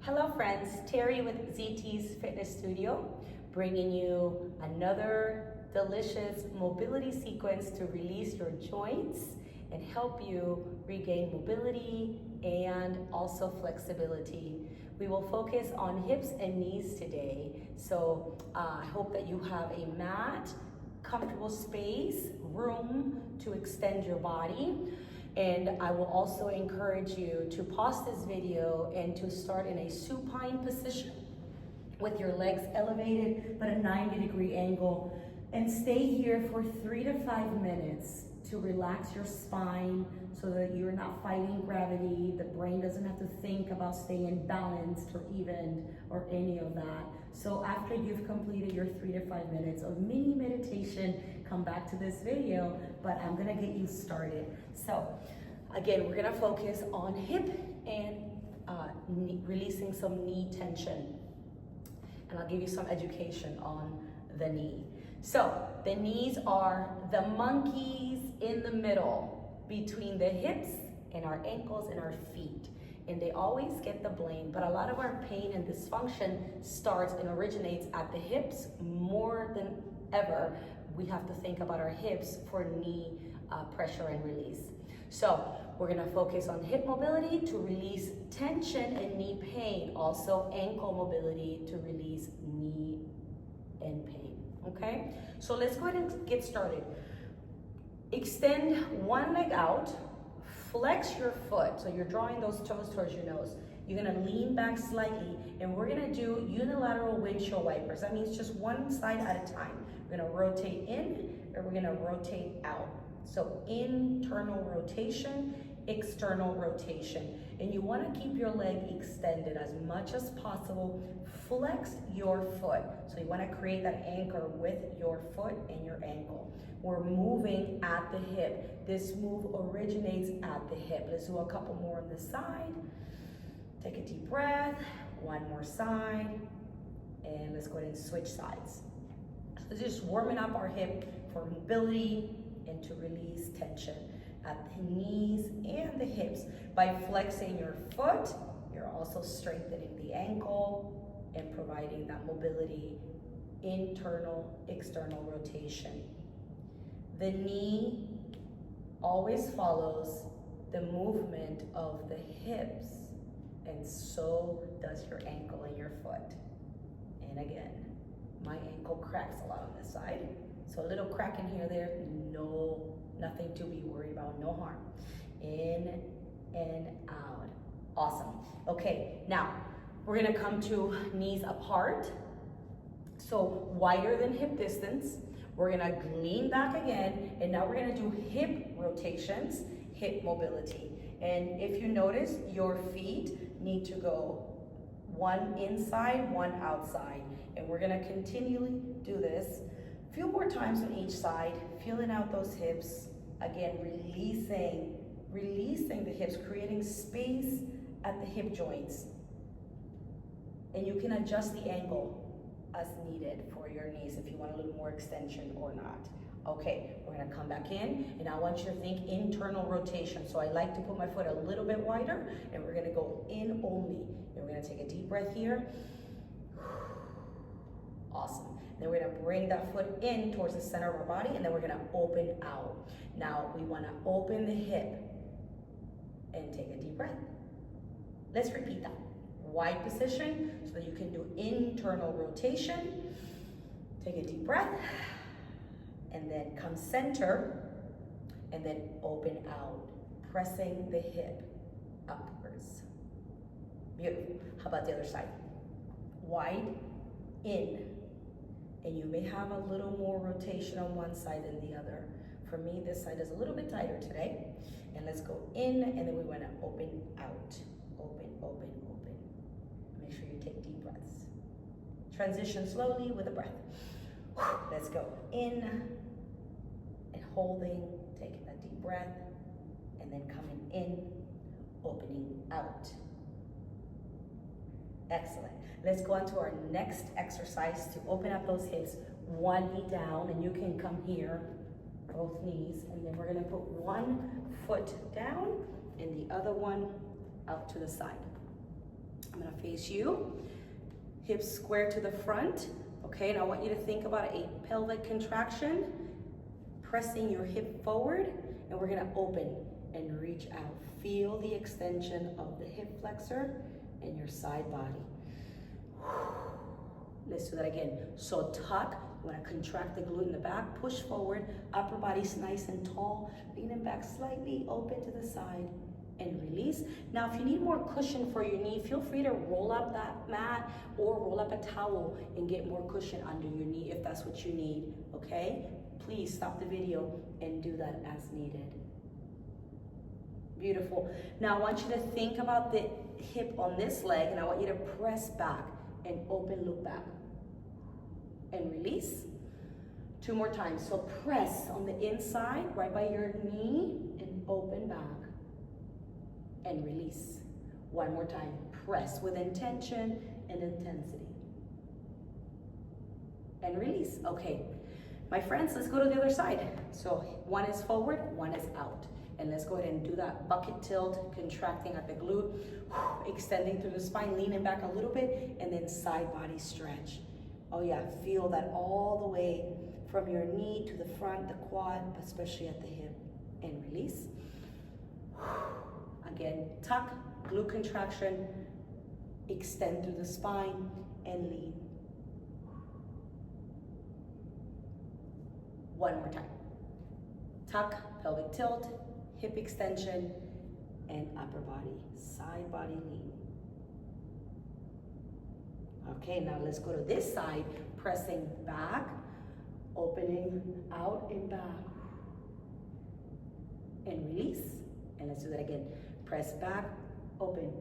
Hello friends, Terry with ZT's Fitness Studio, bringing you another delicious mobility sequence to release your joints and help you regain mobility and also flexibility. We will focus on hips and knees today, so I hope that you have a mat, comfortable space, room to extend your body. And I will also encourage you to pause this video and to start in a supine position with your legs elevated but a 90-degree angle, and stay here for 3 to 5 minutes to relax your spine so that you're not fighting gravity. The brain doesn't have to think about staying balanced or even or any of that. So after you've completed your 3 to 5 minutes of mini meditation, come back to this video, but I'm gonna get you started. So again, we're gonna focus on hip and releasing some knee tension. And I'll give you some education on the knee. So the knees are the monkeys in the middle between the hips and our ankles and our feet. And they always get the blame, but a lot of our pain and dysfunction starts and originates at the hips. More than ever, we have to think about our hips for knee pressure and release. So we're gonna focus on hip mobility to release tension and knee pain, also ankle mobility to release knee and pain, okay? So let's go ahead and get started. Extend one leg out, flex your foot, so you're drawing those toes towards your nose. You're gonna lean back slightly, and we're gonna do unilateral windshield wipers. That means just one side at a time. We're gonna rotate in, and we're gonna rotate out. So internal rotation, external rotation. And you wanna keep your leg extended as much as possible. Flex your foot. So you wanna create that anchor with your foot and your ankle. We're moving at the hip. This move originates at the hip. Let's do a couple more on this side. Take a deep breath, one more side, and let's go ahead and switch sides. So just warming up our hip for mobility and to release tension at the knees and the hips. By flexing your foot, you're also strengthening the ankle and providing that mobility, internal, external rotation. The knee always follows the movement of the hips, and so does your ankle and your foot. And again, my ankle cracks a lot on this side. So a little crack in here, there, nothing to be worried about, no harm. In and out. Awesome. Okay, now we're gonna come to knees apart. So wider than hip distance. We're gonna lean back again, and now we're gonna do hip rotations, hip mobility. And if you notice, your feet need to go one inside, one outside. And we're gonna continually do this a few more times on each side, feeling out those hips. Again, releasing the hips, creating space at the hip joints. And you can adjust the angle as needed for your knees if you want a little more extension or not. Okay, we're gonna come back in, and I want you to think internal rotation. So I like to put my foot a little bit wider, and we're gonna go in only. And we're gonna take a deep breath here. Awesome. Then we're gonna bring that foot in towards the center of our body, and then we're gonna open out. Now we wanna open the hip and take a deep breath. Let's repeat that. Wide position so that you can do internal rotation. Take a deep breath, and then come center, and then open out, pressing the hip upwards. Beautiful. How about the other side? Wide, in. And you may have a little more rotation on one side than the other. For me, this side is a little bit tighter today. And let's go in, and then we wanna open out. Open, open, open. Make sure you take deep breaths. Transition slowly with a breath. Let's go in and holding, taking a deep breath, and then coming in, opening out. Excellent. Let's go on to our next exercise to open up those hips. One knee down, and you can come here, both knees, and then we're gonna put one foot down and the other one out to the side. I'm gonna face you. Hips square to the front. Okay, and I want you to think about a pelvic contraction, pressing your hip forward, and we're gonna open and reach out. Feel the extension of the hip flexor and your side body. Let's do that again. So tuck, you wanna contract the glute in the back, push forward, upper body's nice and tall, leaning back slightly, open to the side, and release. Now, if you need more cushion for your knee, feel free to roll up that mat or roll up a towel and get more cushion under your knee if that's what you need, okay? Please stop the video and do that as needed. Beautiful. Now, I want you to think about the hip on this leg, and I want you to press back and open, look back, and release. 2 more times. So press on the inside, right by your knee, and open back. And release. 1 more time. Press with intention and intensity. And release. Okay. My friends, let's go to the other side. So 1 is forward, 1 is out. And let's go ahead and do that bucket tilt, contracting at the glute, extending through the spine, leaning back a little bit, and then side body stretch. Oh yeah, feel that all the way from your knee to the front, the quad, especially at the hip. And release. Again, tuck, glute contraction, extend through the spine, and lean. 1 more time. Tuck, pelvic tilt, hip extension, and upper body, side body lean. Okay, now let's go to this side, pressing back, opening out and back, and release. And let's do that again. Press back, open,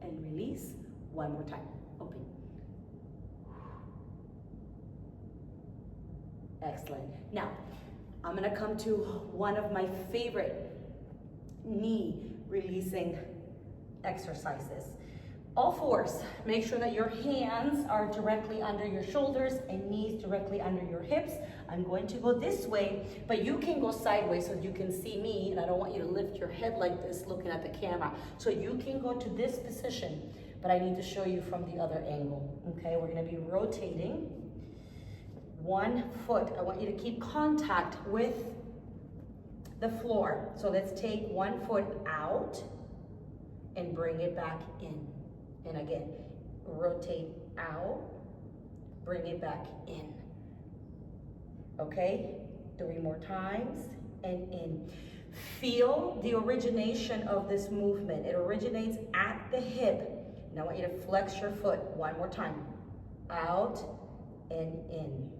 and release. 1 more time, open. Excellent. Now, I'm gonna come to one of my favorite knee releasing exercises. All 4s, make sure that your hands are directly under your shoulders and knees directly under your hips. I'm going to go this way, but you can go sideways so you can see me, and I don't want you to lift your head like this looking at the camera. So you can go to this position, but I need to show you from the other angle, okay? We're gonna be rotating 1 foot. I want you to keep contact with the floor. So let's take 1 foot out and bring it back in. And again, rotate out, bring it back in. Okay, 3 more times, and in. Feel the origination of this movement. It originates at the hip. Now I want you to flex your foot 1 more time. Out and in.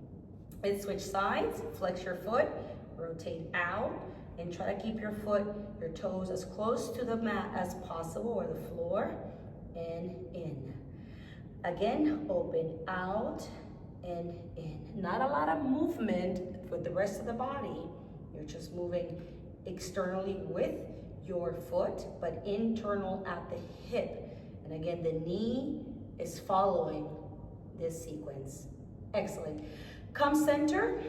And switch sides, flex your foot, rotate out, and try to keep your foot, your toes as close to the mat as possible, or the floor, and in. Again, open out and in. Not a lot of movement with the rest of the body. You're just moving externally with your foot, but internal at the hip. And again, the knee is following this sequence. Excellent. Come center,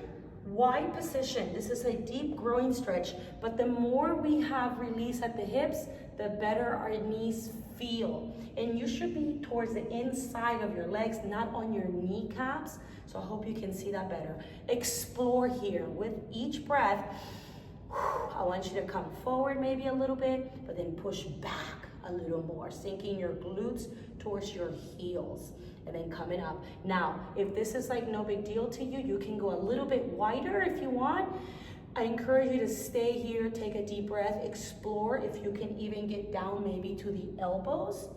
wide position. This is a deep groin stretch, but the more we have release at the hips, the better our knees feel. And you should be towards the inside of your legs, not on your kneecaps. So I hope you can see that better. Explore here. With each breath, I want you to come forward maybe a little bit, but then push back a little more, sinking your glutes towards your heels. And then coming up. Now, if this is like no big deal to you, you can go a little bit wider if you want. I encourage you to stay here, take a deep breath, explore if you can even get down maybe to the elbows.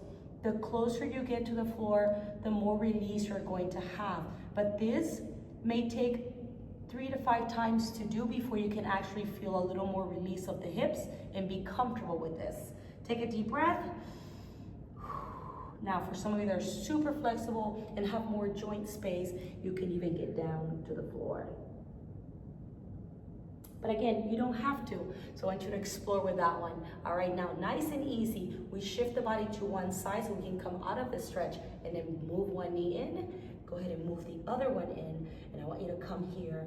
The closer you get to the floor, the more release you're going to have. But this may take 3 to 5 times to do before you can actually feel a little more release of the hips and be comfortable with this. Take a deep breath. Now, for some of you that are super flexible and have more joint space, you can even get down to the floor. But again, you don't have to. So I want you to explore with that one. All right, now nice and easy. We shift the body to one side so we can come out of the stretch and then move one knee in. Go ahead and move the other one in. And I want you to come here.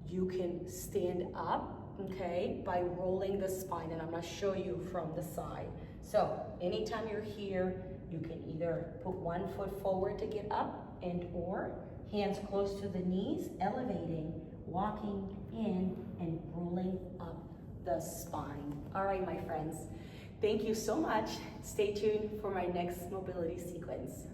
You can stand up, okay, by rolling the spine. And I'm gonna show you from the side. So anytime you're here, you can either put one foot forward to get up and or hands close to the knees, elevating, walking in and rolling up the spine. All right, my friends, thank you so much. Stay tuned for my next mobility sequence.